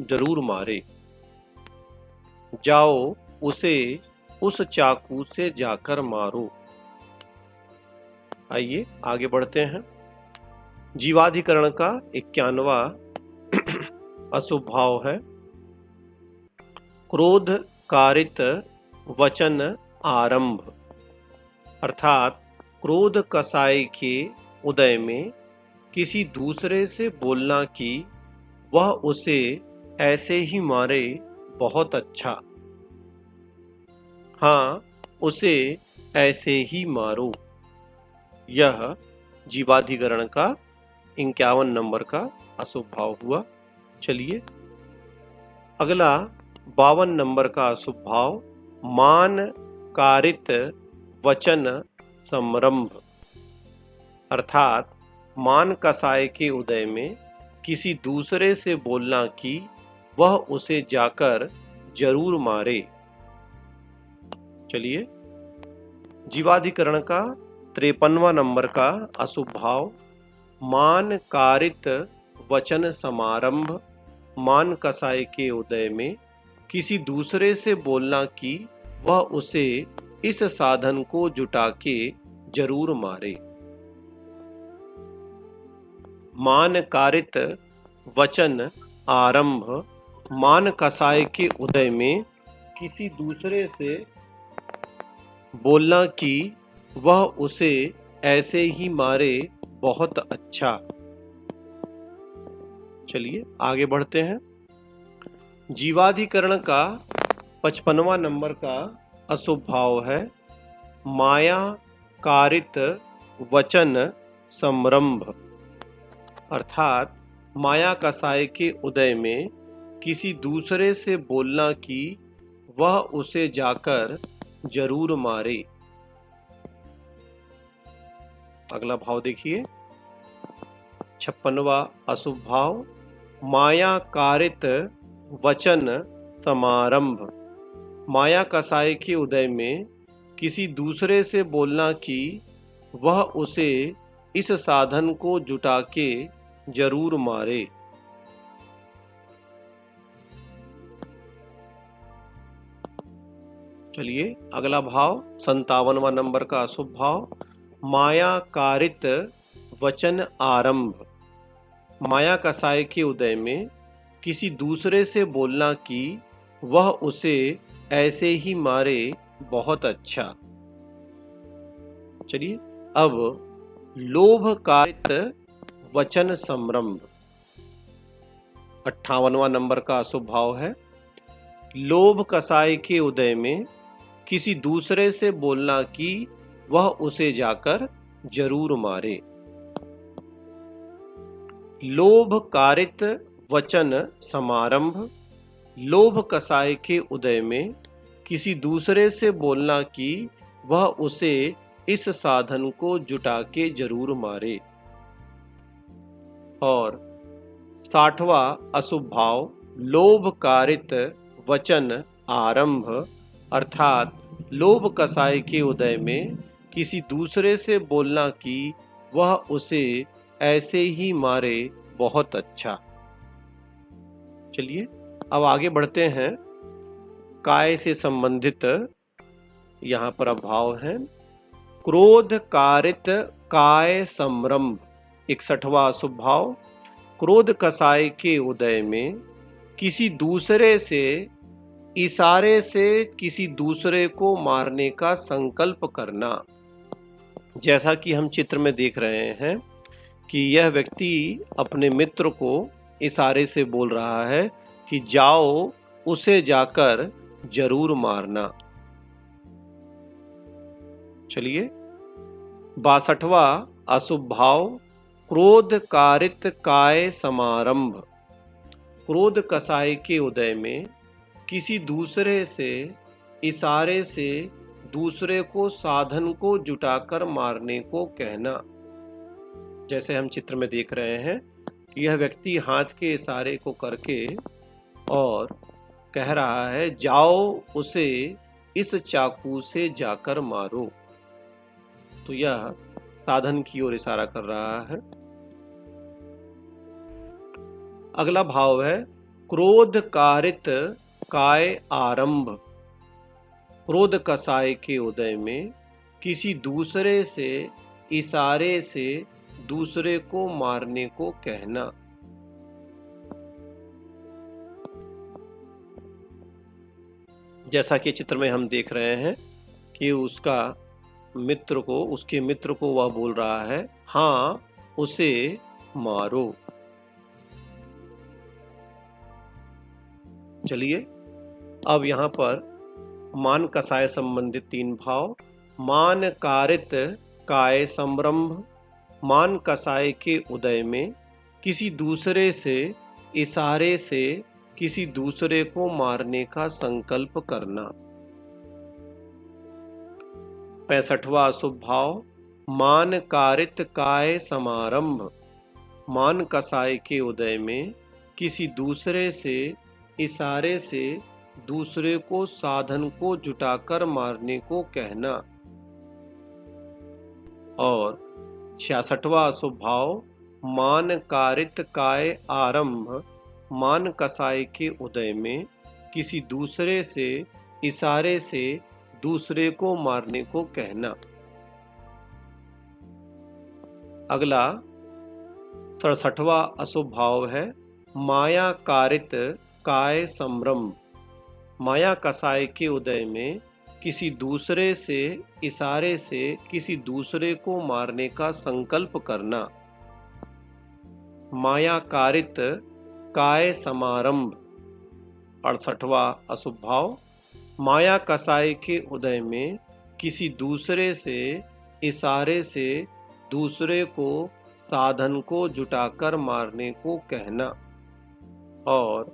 जरूर मारे। जाओ उसे उस चाकू से जाकर मारो। आइए आगे बढ़ते हैं। जीवाधिकरण का 51वां अशुभ भाव है क्रोध कारित वचन आरंभ, अर्थात क्रोध कसाई के उदय में किसी दूसरे से बोलना कि वह उसे ऐसे ही मारे बहुत अच्छा। हाँ, उसे ऐसे ही मारो। यह जीवाधिकरण का 51 नंबर का अशुभ भाव हुआ। चलिए अगला 52 नंबर का अशुभ भाव मान कारित वचन संरंभ, अर्थात मान कसाय के उदय में किसी दूसरे से बोलना कि वह उसे जाकर जरूर मारे। चलिए जीवाधिकरण का 53वां नंबर का अशुभ भाव मान कारित वचन समारंभ, मान कसाय के उदय में किसी दूसरे से बोलना कि वह उसे इस साधन को जुटा के जरूर मारे। मान कारित वचन आरंभ, मान कसाय के उदय में किसी दूसरे से बोलना कि वह उसे ऐसे ही मारे बहुत अच्छा। चलिए आगे बढ़ते हैं। जीवाधिकरण का 55वां नंबर का अशुभ भाव है माया कारित वचन संरंभ, अर्थात माया कसाय के उदय में किसी दूसरे से बोलना कि वह उसे जाकर जरूर मारे। अगला भाव देखिए 56वां अशुभ भाव माया कारित वचन समारंभ, माया कसाय के उदय में किसी दूसरे से बोलना कि वह उसे इस साधन को जुटा के जरूर मारे। चलिए अगला भाव 57वां नंबर का अशुभ भाव माया कारित वचन आरंभ, माया कसाय के उदय में किसी दूसरे से बोलना कि वह उसे ऐसे ही मारे बहुत अच्छा। चलिए अब लोभ कारित वचन संरंभ, 58वां नंबर का अशुभ भाव है लोभ कसाय के उदय में किसी दूसरे से बोलना कि वह उसे जाकर जरूर मारे। लोभ कारित वचन समारंभ, लोभ कसाय के उदय में किसी दूसरे से बोलना कि वह उसे इस साधन को जुटा के जरूर मारे। और 60वां अशुभ भाव लोभ कारित वचन आरंभ, अर्थात लोभ कसाय के उदय में किसी दूसरे से बोलना कि वह उसे ऐसे ही मारे बहुत अच्छा। चलिए अब आगे बढ़ते हैं। काय से संबंधित यहाँ पर अभाव है क्रोध कारित काय संरंभ, 61वां अशुभ भाव क्रोध कसाय के उदय में किसी दूसरे से इशारे से किसी दूसरे को मारने का संकल्प करना। जैसा कि हम चित्र में देख रहे हैं कि यह व्यक्ति अपने मित्र को इशारे से बोल रहा है कि जाओ उसे जाकर जरूर मारना। चलिए 62वां अशुभ भाव क्रोध कारित काय समारंभ, क्रोध कसाय के उदय में किसी दूसरे से इशारे से दूसरे को साधन को जुटाकर मारने को कहना। जैसे हम चित्र में देख रहे हैं यह व्यक्ति हाथ के इशारे को करके और कह रहा है जाओ उसे इस चाकू से जाकर मारो। तो यह साधन की ओर इशारा कर रहा है। अगला भाव है क्रोध कारित काय आरंभ, क्रोध कसाय के उदय में किसी दूसरे से इशारे से दूसरे को मारने को कहना। जैसा कि चित्र में हम देख रहे हैं कि उसके मित्र को वह बोल रहा है, हाँ उसे मारो। चलिए अब यहाँ पर मान कसाय संबंधित 3 भाव। मान कारित काय संरंभ। मान कसाय के उदय में किसी दूसरे से इशारे से किसी दूसरे को मारने का संकल्प करना। 65वां अशुभ भाव। मान कारित काय समारंभ। मान कसाय के उदय में किसी दूसरे से इशारे से दूसरे को साधन को जुटाकर मारने को कहना। और 66वां अशुभ भाव। मान कारित काय आरंभ। मान कसाय के उदय में किसी दूसरे से इशारे से दूसरे को मारने को कहना। अगला 67वां अशुभ भाव है माया कारित काय संरंभ। माया कसाय के उदय में किसी दूसरे से इशारे से किसी दूसरे को मारने का संकल्प करना। माया कारित काय समारंभ। 68वां अशुभ भाव। माया कसाय के उदय में किसी दूसरे से इशारे से दूसरे को साधन को जुटाकर मारने को कहना। और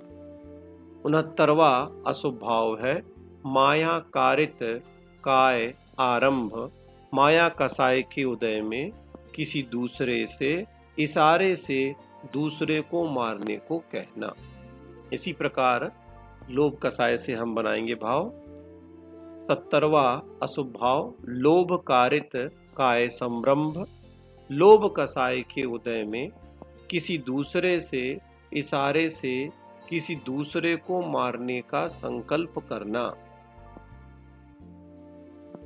69वां अशुभ भाव है माया कारित काय आरंभ। माया कसाय के उदय में किसी दूसरे से इशारे से दूसरे को मारने को कहना। इसी प्रकार लोभ कसाय से हम बनाएंगे भाव। 70वां अशुभ भाव लोभ कारित काय संरंभ। लोभ कसाय के उदय में किसी दूसरे से इशारे से किसी दूसरे को मारने का संकल्प करना।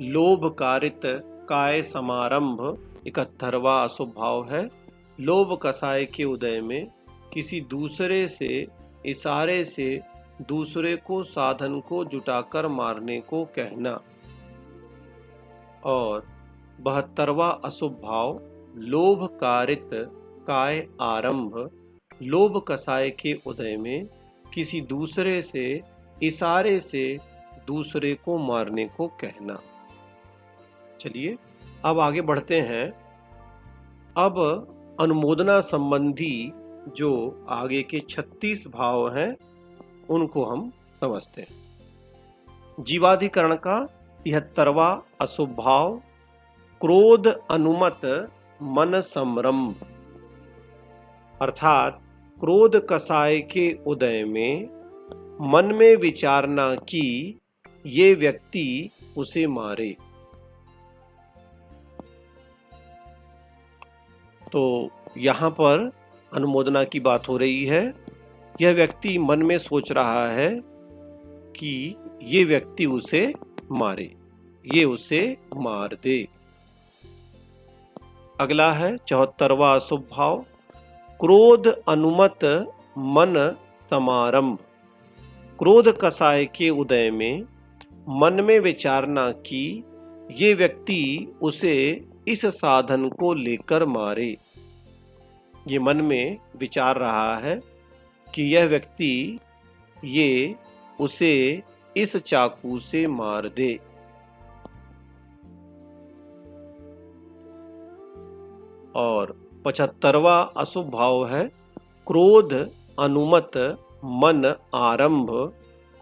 लोभ कारित काय समारंभ। 71वां अशुभ भाव है लोभ कसाय के उदय में किसी दूसरे से इशारे से दूसरे को साधन को जुटाकर मारने को कहना। और 72वां अशुभ भाव लोभ कारित काय आरंभ। लोभ कसाय के उदय में किसी दूसरे से इशारे से दूसरे को मारने को कहना। चलिए अब आगे बढ़ते हैं। अब अनुमोदना संबंधी जो आगे के 36 भाव हैं उनको हम समझते हैं। जीवाधिकरण का 73वां अशुभ भाव क्रोध अनुमत मन संरंभ। अर्थात क्रोध कसाय के उदय में मन में विचारना कि ये व्यक्ति उसे मारे। तो यहाँ पर अनुमोदना की बात हो रही है। यह व्यक्ति मन में सोच रहा है कि ये व्यक्ति उसे मारे, ये उसे मार दे। अगला है 74वां अशुभ भाव क्रोध अनुमत मन समारंभ। क्रोध कसाय के उदय में मन में विचारना कि ये व्यक्ति उसे इस साधन को लेकर मारे। ये मन में विचार रहा है कि यह व्यक्ति ये उसे इस चाकू से मार दे। और 75वां अशुभ भाव है क्रोध अनुमत मन आरंभ।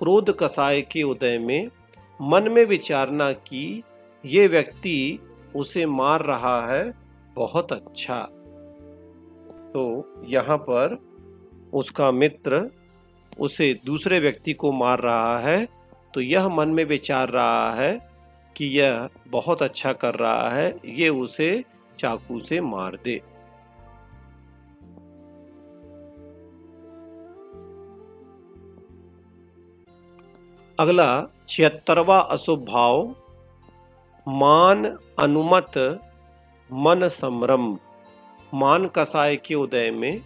क्रोध कसाय के उदय में मन में विचारना कि ये व्यक्ति उसे मार रहा है, बहुत अच्छा। तो यहाँ पर उसका मित्र उसे दूसरे व्यक्ति को मार रहा है, तो यह मन में विचार रहा है कि यह बहुत अच्छा कर रहा है, ये उसे चाकू से मार दे। अगला 76वां अशुभ भाव मान अनुमत मन संरंभ। मान कसाय के उदय में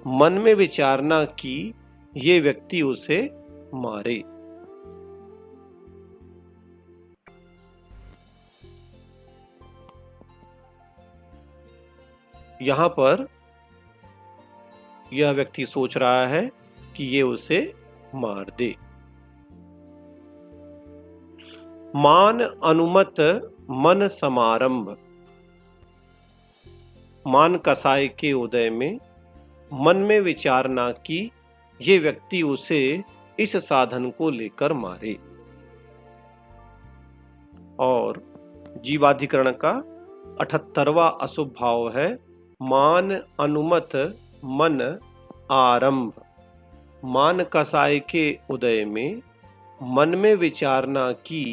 मन में विचारना कि ये व्यक्ति उसे मारे। यहां पर यह व्यक्ति सोच रहा है कि ये उसे मार दे। मान अनुमत मन समारंभ। मान कसाय के उदय में मन में विचारना कि ये व्यक्ति उसे इस साधन को लेकर मारे। और जीवाधिकरण का 78वां अशुभ भाव है मान अनुमत मन आरंभ। मान कसाय के उदय में मन में विचारना कि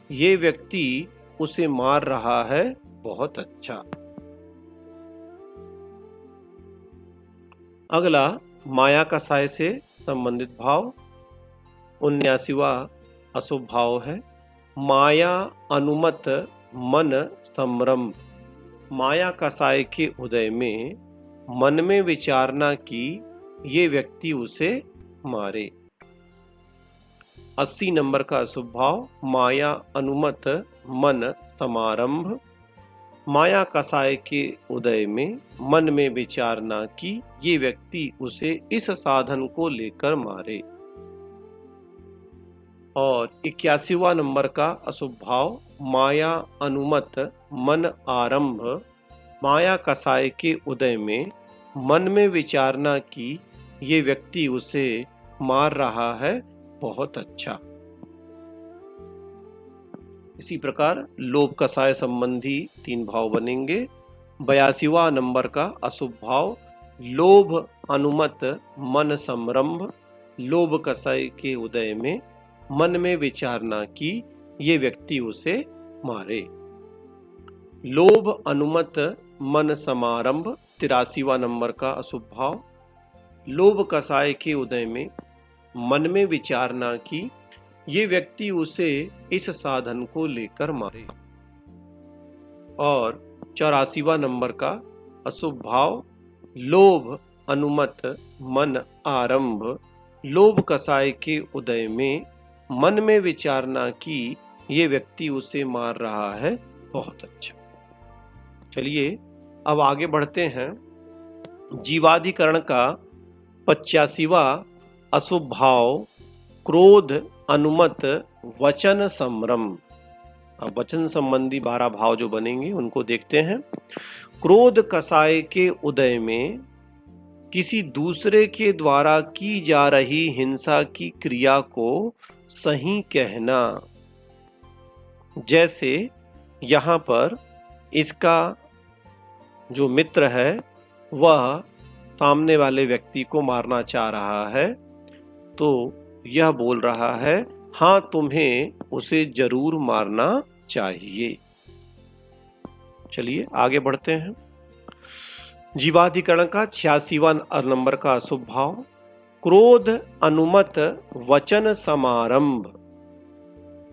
ये व्यक्ति उसे मार रहा है, बहुत अच्छा। अगला माया कसाय से संबंधित भाव 79वां अशुभ भाव है माया अनुमत मन संरंभ। माया कसाय के उदय में मन में विचारना कि ये व्यक्ति उसे मारे। 80 नंबर का अशुभ भाव माया अनुमत मन समारंभ। माया कसाय के उदय में मन में विचारना कि ये व्यक्ति उसे इस साधन को लेकर मारे। और 81वां नंबर का अशुभ भाव माया अनुमत मन आरंभ। माया कसाय के उदय में मन में विचारना कि ये व्यक्ति उसे मार रहा है, बहुत अच्छा। इसी प्रकार लोभ कसाय संबंधी 3 भाव बनेंगे। 82वां नंबर का अशुभ भाव लोभ अनुमत मन संरंभ। लोभ कसाय के उदय में मन में विचारना कि ये व्यक्ति उसे मारे। लोभ अनुमत मन समारंभ 83वां नंबर का अशुभ भाव लोभ कसाय के उदय में मन में विचारना कि ये व्यक्ति उसे इस साधन को लेकर मारे। और 84वां नंबर का अशुभ भाव लोभ अनुमत मन आरंभ। लोभ कसाय के उदय में मन में विचारना कि ये व्यक्ति उसे मार रहा है, बहुत अच्छा। चलिए अब आगे बढ़ते हैं। जीवाधिकरण का 85वां अशुभ भाव क्रोध अनुमत वचन संरम। अब वचन संबंधी 12 भाव जो बनेंगे उनको देखते हैं। क्रोध कसाय के उदय में किसी दूसरे के द्वारा की जा रही हिंसा की क्रिया को सही कहना। जैसे यहाँ पर इसका जो मित्र है वह सामने वाले व्यक्ति को मारना चाह रहा है, तो यह बोल रहा है हाँ तुम्हें उसे जरूर मारना चाहिए। चलिए आगे बढ़ते हैं। जीवाधिकरण का 86वां नंबर का अशुभ भाव क्रोध अनुमत वचन समारंभ।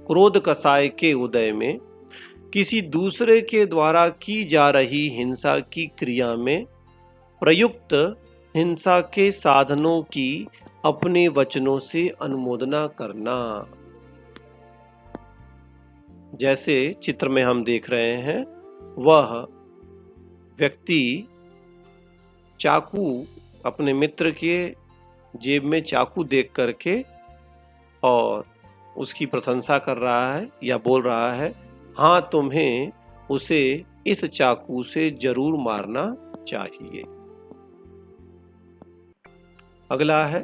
क्रोध कसाय के उदय में किसी दूसरे के द्वारा की जा रही हिंसा की क्रिया में प्रयुक्त हिंसा के साधनों की अपने वचनों से अनुमोदना करना। जैसे चित्र में हम देख रहे हैं, वह व्यक्ति चाकू अपने मित्र के जेब में चाकू देख करके और उसकी प्रशंसा कर रहा है या बोल रहा है हाँ तुम्हें उसे इस चाकू से जरूर मारना चाहिए। अगला है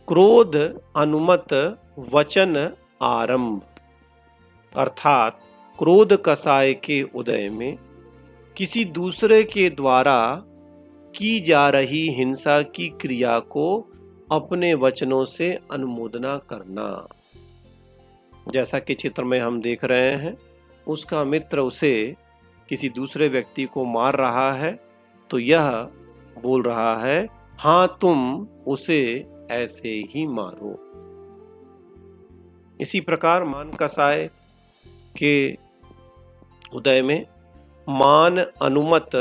क्रोध अनुमत वचन आरंभ। अर्थात क्रोध कसाय के उदय में किसी दूसरे के द्वारा की जा रही हिंसा की क्रिया को अपने वचनों से अनुमोदना करना। जैसा कि चित्र में हम देख रहे हैं, उसका मित्र उसे किसी दूसरे व्यक्ति को मार रहा है, तो यह बोल रहा है हाँ तुम उसे ऐसे ही मारो। इसी प्रकार मान कसाय के उदय में मान अनुमत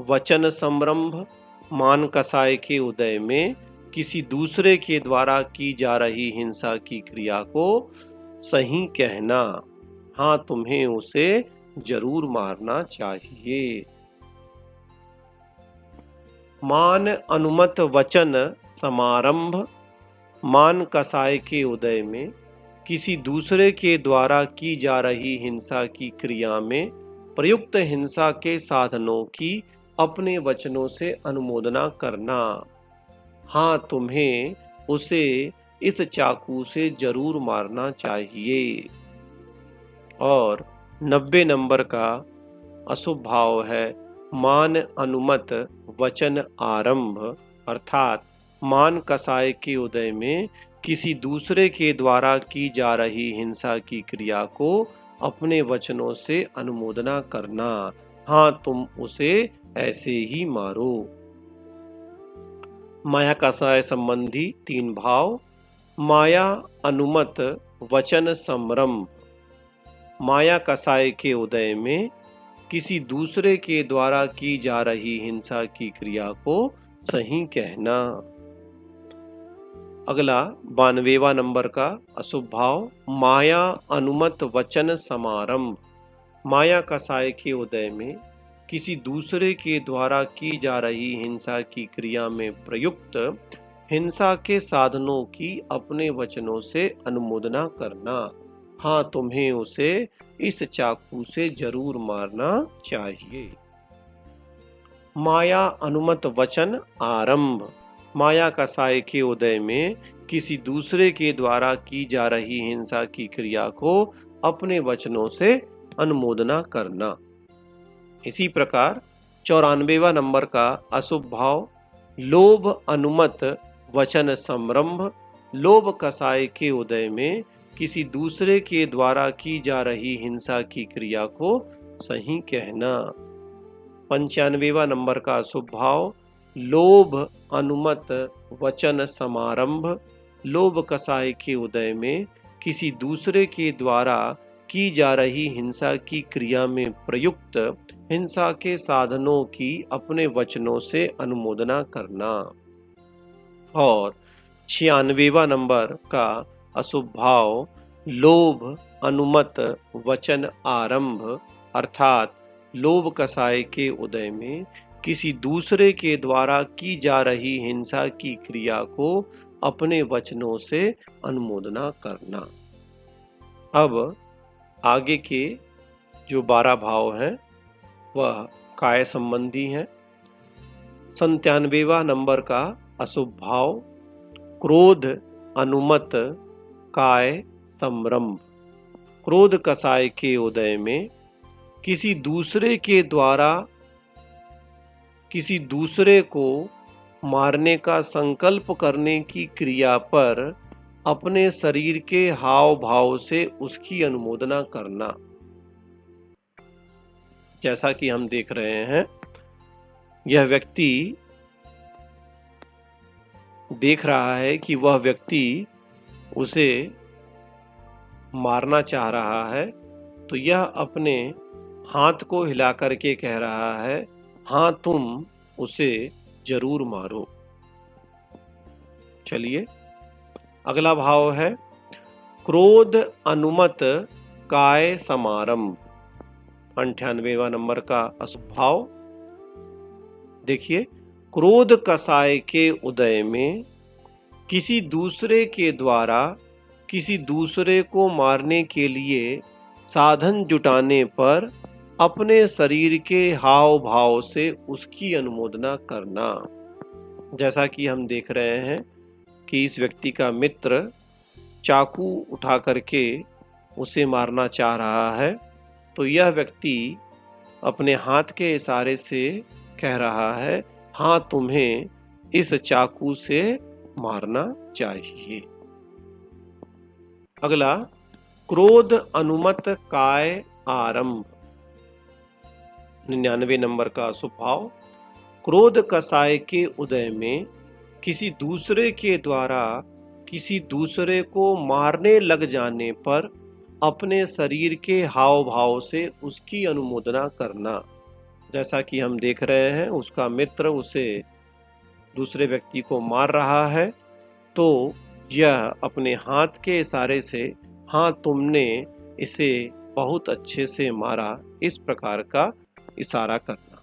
वचन संरंभ, मान कसाय के उदय में किसी दूसरे के द्वारा की जा रही हिंसा की क्रिया को सही कहना, हाँ तुम्हें उसे जरूर मारना चाहिए। मान अनुमत वचन समारंभ, मान कसाय के उदय में किसी दूसरे के द्वारा की जा रही हिंसा की क्रिया में प्रयुक्त हिंसा के साधनों की अपने वचनों से अनुमोदना करना, हाँ तुम्हें उसे इस चाकू से जरूर मारना चाहिए। और 90 नंबर का अशुभ भाव है मान अनुमत वचन आरंभ, अर्थात मान कसाय के उदय में किसी दूसरे के द्वारा की जा रही हिंसा की क्रिया को अपने वचनों से अनुमोदना करना, हाँ तुम उसे ऐसे ही मारो। माया कसाय संबंधी 3 भाव। माया अनुमत वचन संरंभ, माया कसाय के उदय में किसी दूसरे के द्वारा की जा रही हिंसा की क्रिया को सही कहना। अगला 92वां नंबर का अशुभ भाव माया अनुमत वचन समारंभ, माया कसाय के उदय में किसी दूसरे के द्वारा की जा रही हिंसा की क्रिया में प्रयुक्त हिंसा के साधनों की अपने वचनों से अनुमोदना करना, हाँ तुम्हें उसे इस चाकू से जरूर मारना चाहिए। माया अनुमत वचन आरंभ, माया कसाय के उदय में किसी दूसरे के द्वारा की जा रही हिंसा की क्रिया को अपने वचनों से अनुमोदना करना। इसी प्रकार 94वां नंबर का अशुभ भाव लोभ अनुमत वचन संरंभ, लोभ कसाय के उदय में किसी दूसरे के द्वारा की जा रही हिंसा की क्रिया को सही कहना। 95वां नंबर का अशुभ भाव लोभ अनुमत वचन समारंभ, लोभ कसाय के उदय में किसी दूसरे के द्वारा की जा रही हिंसा की क्रिया में प्रयुक्त हिंसा के साधनों की अपने वचनों से अनुमोदना करना। और 96वां नंबर का अशुभ भाव लोभ अनुमत वचन आरंभ, अर्थात लोभ कसाय के उदय में किसी दूसरे के द्वारा की जा रही हिंसा की क्रिया को अपने वचनों से अनुमोदना करना। अब आगे के जो 12 भाव हैं वह काय संबंधी हैं। 97वां नंबर का अशुभ भाव क्रोध अनुमत काय संरंभ, क्रोध कसाय के उदय में किसी दूसरे के द्वारा किसी दूसरे को मारने का संकल्प करने की क्रिया पर अपने शरीर के हाव भाव से उसकी अनुमोदना करना। जैसा कि हम देख रहे हैं यह व्यक्ति देख रहा है कि वह व्यक्ति उसे मारना चाह रहा है, तो यह अपने हाथ को हिला करके कह रहा है हाँ तुम उसे जरूर मारो। चलिए अगला भाव है क्रोध अनुमत काय समारंभ, 98वां नंबर का अशुभ भाव। देखिए क्रोध कसाय के उदय में किसी दूसरे के द्वारा किसी दूसरे को मारने के लिए साधन जुटाने पर अपने शरीर के हाव भाव से उसकी अनुमोदना करना। जैसा कि हम देख रहे हैं कि इस व्यक्ति का मित्र चाकू उठा करके उसे मारना चाह रहा है, तो यह व्यक्ति अपने हाथ के इशारे से कह रहा है हाँ तुम्हें इस चाकू से मारना चाहिए। अगला क्रोध अनुमत काय आरंभ, 99 नंबर का अशुभ भाव क्रोध कसाय के उदय में किसी दूसरे के द्वारा किसी दूसरे को मारने लग जाने पर अपने शरीर के हाव भाव से उसकी अनुमोदना करना। जैसा कि हम देख रहे हैं, उसका मित्र उसे दूसरे व्यक्ति को मार रहा है, तो यह अपने हाथ के इशारे से, हाँ तुमने इसे बहुत अच्छे से मारा, इस प्रकार का इशारा करना।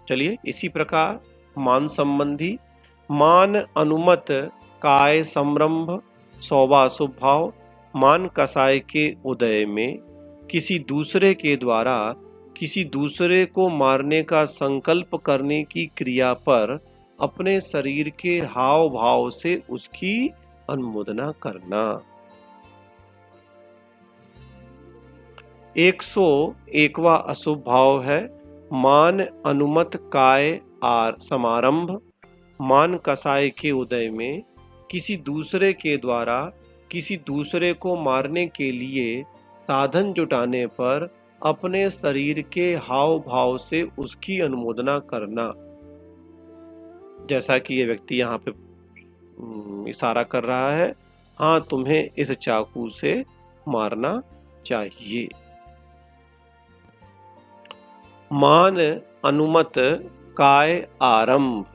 चलिए, इसी प्रकार मान संबंधी मान अनुमत काय संरंभ सौवा शुभ भाव मान कसाय के उदय में किसी दूसरे के द्वारा किसी दूसरे को मारने का संकल्प करने की क्रिया पर अपने शरीर के हाव भाव से उसकी अनुमोदना करना। 101वां अशुभ भाव है मान अनुमत काय आर समारंभ मान कसाय के उदय में किसी दूसरे के द्वारा किसी दूसरे को मारने के लिए साधन जुटाने पर अपने शरीर के हाव भाव से उसकी अनुमोदना करना। जैसा कि ये व्यक्ति यहाँ पे इशारा कर रहा है, हाँ तुम्हें इस चाकू से मारना चाहिए। मान अनुमत काय आरंभ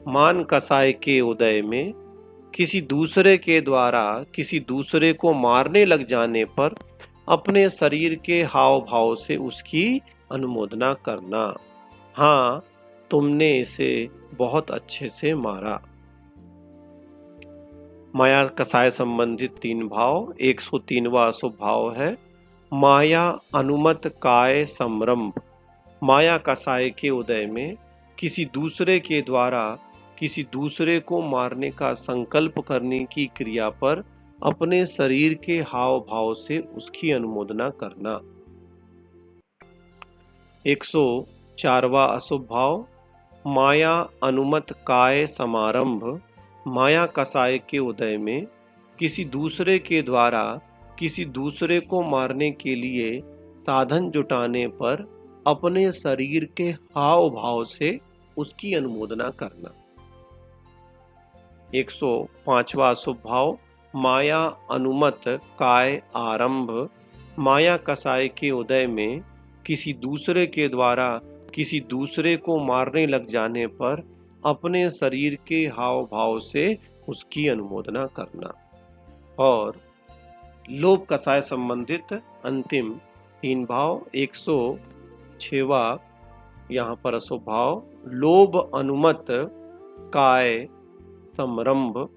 मान कसाय के उदय में किसी दूसरे के द्वारा किसी दूसरे को मारने लग जाने पर अपने शरीर के हाव भाव से उसकी अनुमोदना करना। हाँ तुमने इसे बहुत अच्छे से मारा। माया कसाय संबंधित 3 भाव। 103वां अशुभ भाव है माया अनुमत काय संरंभ माया कसाय के उदय में किसी दूसरे के द्वारा किसी दूसरे को मारने का संकल्प करने की क्रिया पर अपने शरीर के हाव भाव से उसकी अनुमोदना करना। 104वां अशुभ भाव माया अनुमत काय समारंभ माया कसाय के उदय में किसी दूसरे के द्वारा किसी दूसरे को मारने के लिए साधन जुटाने पर अपने शरीर के हाव भाव से उसकी अनुमोदना करना। 105वां अशुभ भाव माया अनुमत काय आरंभ माया कसाय के उदय में किसी दूसरे के द्वारा किसी दूसरे को मारने लग जाने पर अपने शरीर के हाव भाव से उसकी अनुमोदना करना। और लोभ कसाय संबंधित अंतिम 3 भाव। 106वां यहाँ पर अशुभ भाव लोभ अनुमत काय संरंभ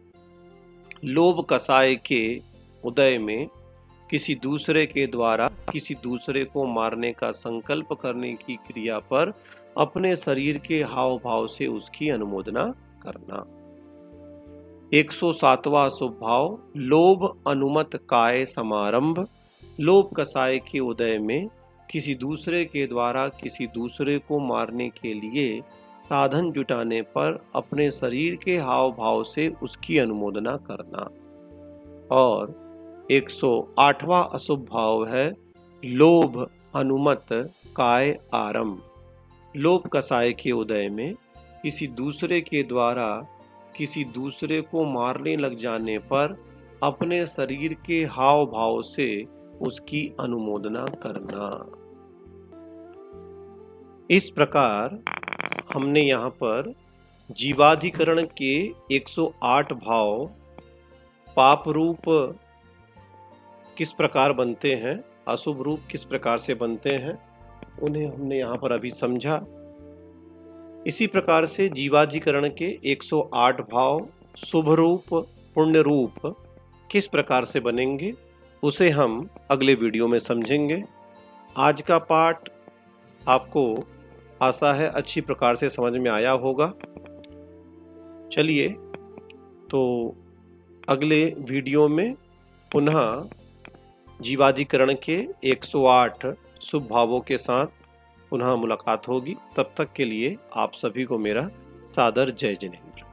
लोभ कसाय के उदय में किसी दूसरे के द्वारा किसी दूसरे को मारने का संकल्प करने की क्रिया पर अपने शरीर के हाव भाव से उसकी अनुमोदना करना। 107वां अशुभ भाव लोभ अनुमत काय समारंभ लोभ कसाय के उदय में किसी दूसरे के द्वारा किसी दूसरे को मारने के लिए साधन जुटाने पर अपने शरीर के हाव भाव से उसकी अनुमोदना करना। और 108वां अशुभ भाव है लोभ अनुमत काय आरंभ लोभ कसाय के उदय में किसी दूसरे के द्वारा किसी दूसरे को मारने लग जाने पर अपने शरीर के हाव भाव से उसकी अनुमोदना करना। इस प्रकार हमने यहाँ पर जीवाधिकरण के 108 भाव पाप रूप किस प्रकार बनते हैं, अशुभ रूप किस प्रकार से बनते हैं, उन्हें हमने यहाँ पर अभी समझा। इसी प्रकार से जीवाधिकरण के 108 भाव शुभ रूप पुण्य रूप किस प्रकार से बनेंगे, उसे हम अगले वीडियो में समझेंगे। आज का पाठ आपको आशा है अच्छी प्रकार से समझ में आया होगा। चलिए, तो अगले वीडियो में पुनः जीवाधिकरण के 108 शुभ भावों के साथ पुनः मुलाकात होगी। तब तक के लिए आप सभी को मेरा सादर जय जिनेंद्र।